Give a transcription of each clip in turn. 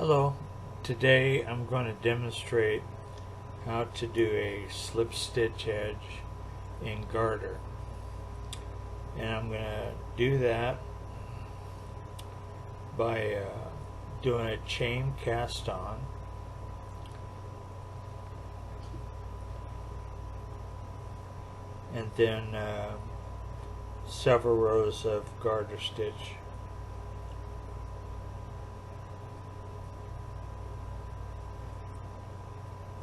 Hello, today I'm going to demonstrate how to do a slip stitch edge in Garter, and I'm going to do that by doing a chain cast on, and then several rows of garter stitch.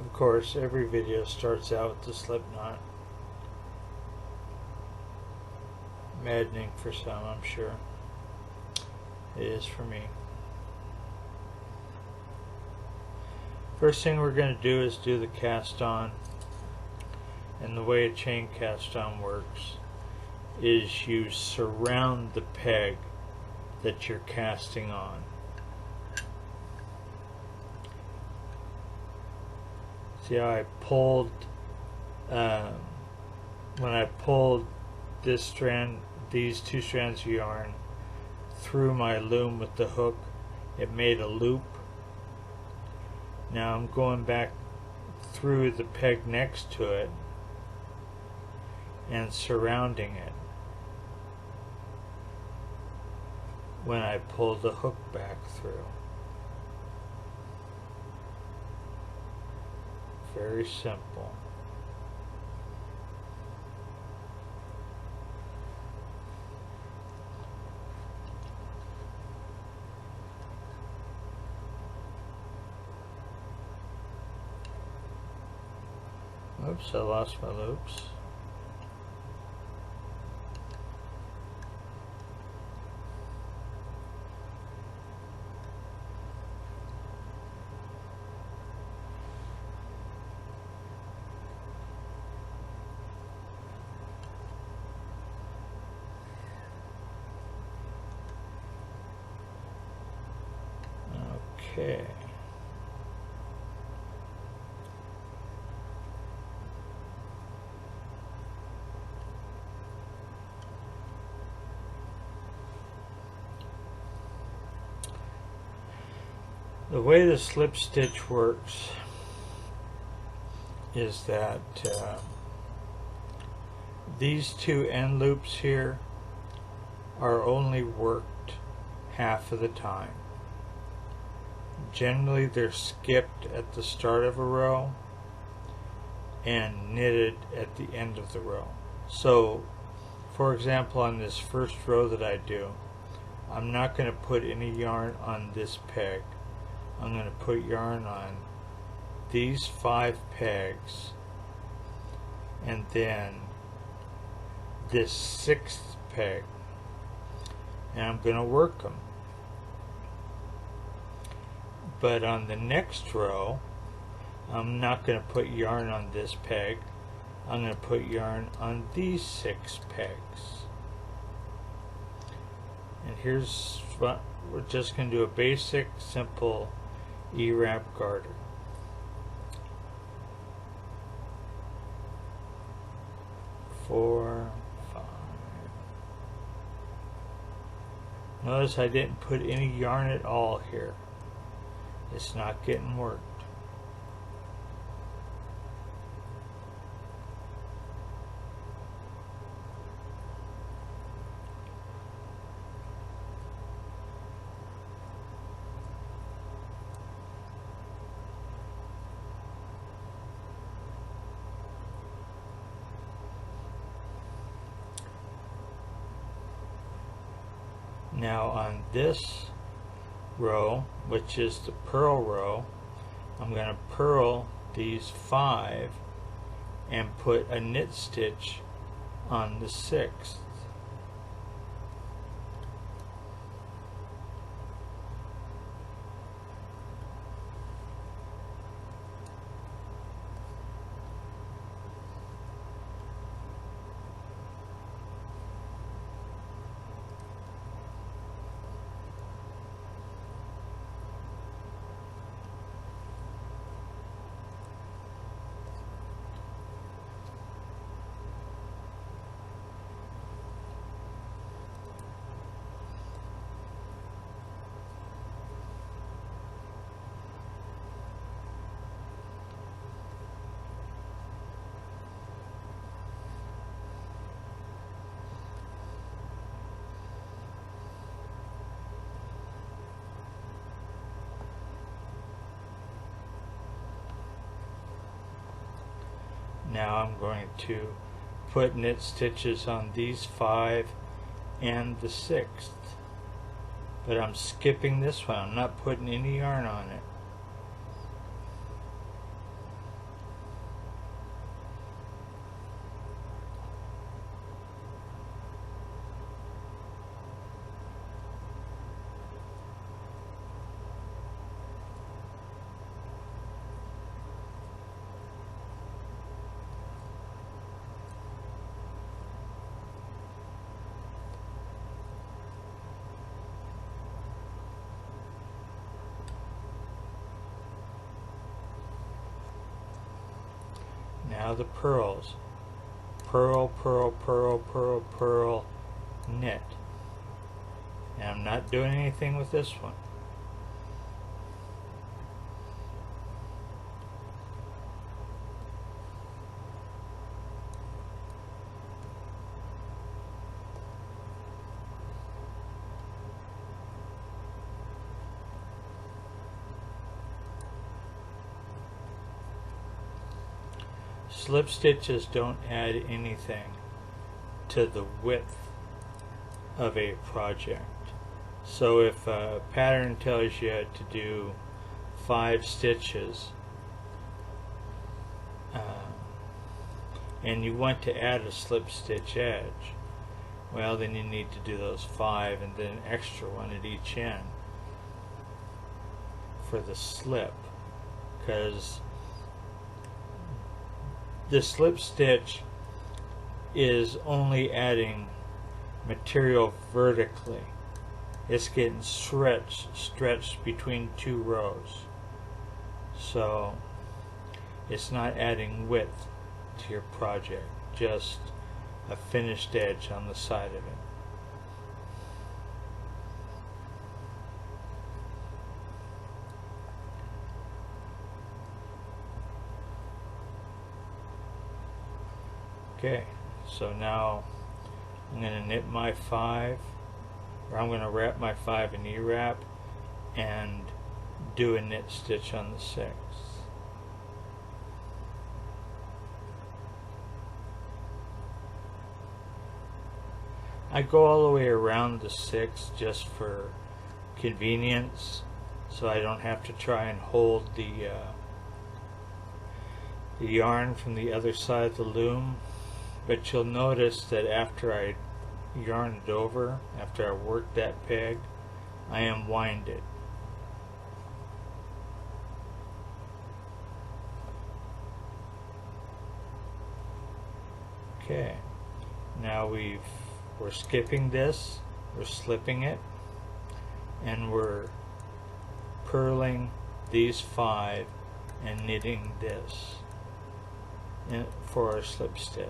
Of course, every video starts out with the slip knot. Maddening for some, I'm sure. It is for me. First thing we're going to do is do the cast on. And the way a chain cast on works is you surround the peg that you're casting on. See how I pulled, when I pulled this strand, these two strands of yarn through my loom with the hook, it made a loop. Now I'm going back through the peg next to it and surrounding it when I pull the hook back through. Very simple. Oops, I lost my loops. Okay. The way the slip stitch works is that these two end loops here are only worked half of the time. Generally they're skipped at the start of a row and knitted at the end of the row. So for example, on this first row that I do, I'm not going to put any yarn on this peg. I'm going to put yarn on these 5 pegs and then this 6th peg, and I'm going to work them. But on the next row, I'm not going to put yarn on this peg. I'm going to put yarn on these 6 pegs. And here's what we're just going to do: a basic, simple E-wrap garter. Four, 5. Notice I didn't put any yarn at all here. It's not getting worked. Now on this row, which is the purl row, I'm going to purl these 5 and put a knit stitch on the 6th. Now I'm going to put knit stitches on these 5 and the 6th, but I'm skipping this one. I'm not putting any yarn on it. Now the purls. Purl, purl, purl, purl, purl, knit. And I'm not doing anything with this one. Slip stitches don't add anything to the width of a project. So if a pattern tells you to do 5 stitches and you want to add a slip stitch edge, well, then you need to do those 5 and then an extra one at each end for the slip, because the slip stitch is only adding material vertically. It's getting stretched between 2 rows. So it's not adding width to your project, just a finished edge on the side of it. Okay, so now I'm going to knit my 5, or I'm going to wrap my 5 in E-wrap and do a knit stitch on the 6th. I go all the way around the 6th just for convenience, so I don't have to try and hold the yarn from the other side of the loom. But you'll notice that after I yarn it over, after I work that peg, I unwind it. Okay, now we're skipping this, we're slipping it, and we're purling these 5 and knitting this for our slip stitch.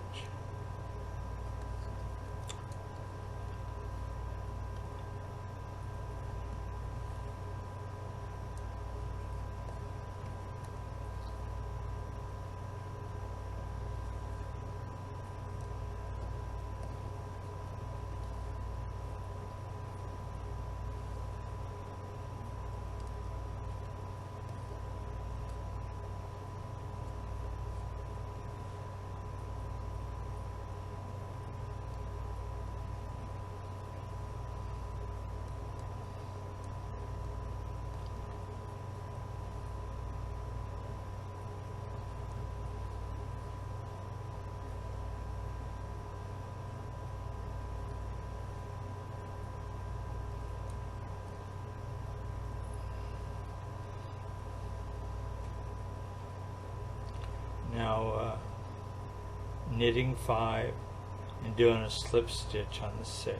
Now knitting 5 and doing a slip stitch on the 6th.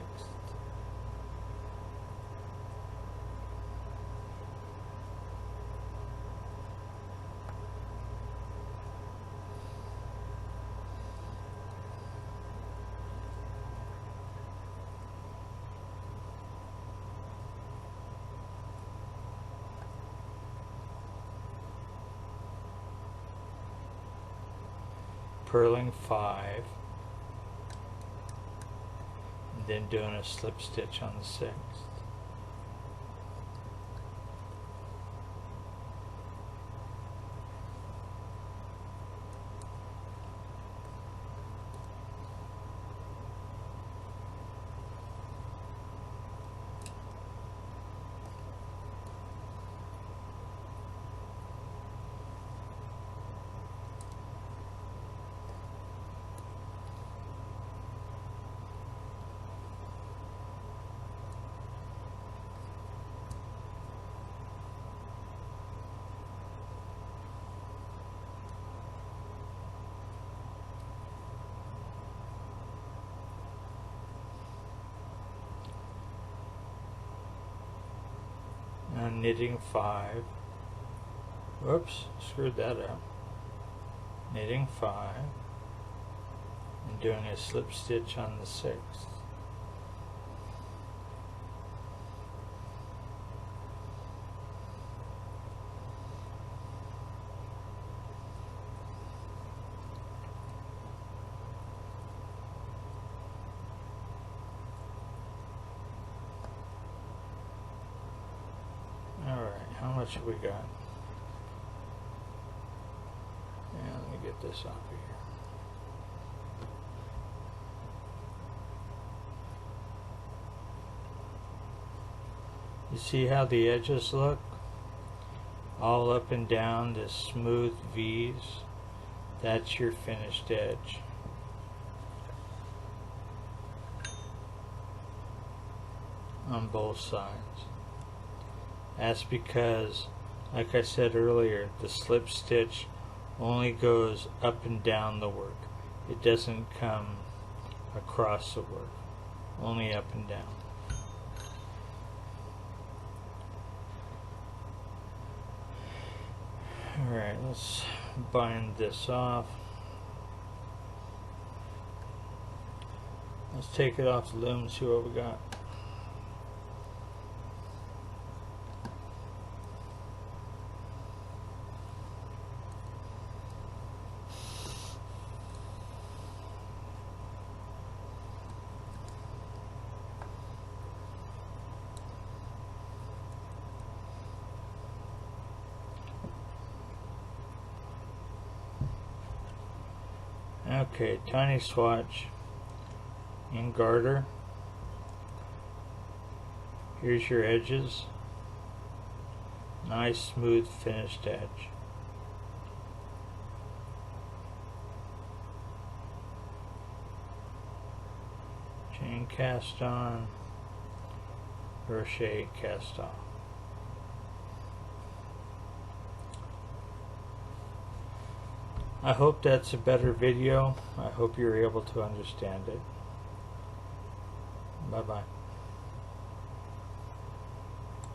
Purling 5, and then doing a slip stitch on the 6th. knitting 5, whoops, screwed that up, knitting 5, and doing a slip stitch on the 6th. Alright, how much have we got? Yeah, let me get this off of here. You see how the edges look? All up and down this smooth V's. That's your finished edge. On both sides. That's because, like I said earlier, the slip stitch only goes up and down the work. It doesn't come across the work, only up and down. Alright, let's bind this off. Let's take it off the loom and see what we got. Okay, tiny swatch in Garter. Here's your edges. Nice smooth finished edge. Chain cast on, crochet cast off. I hope that's a better video. I hope you're able to understand it. Bye-bye.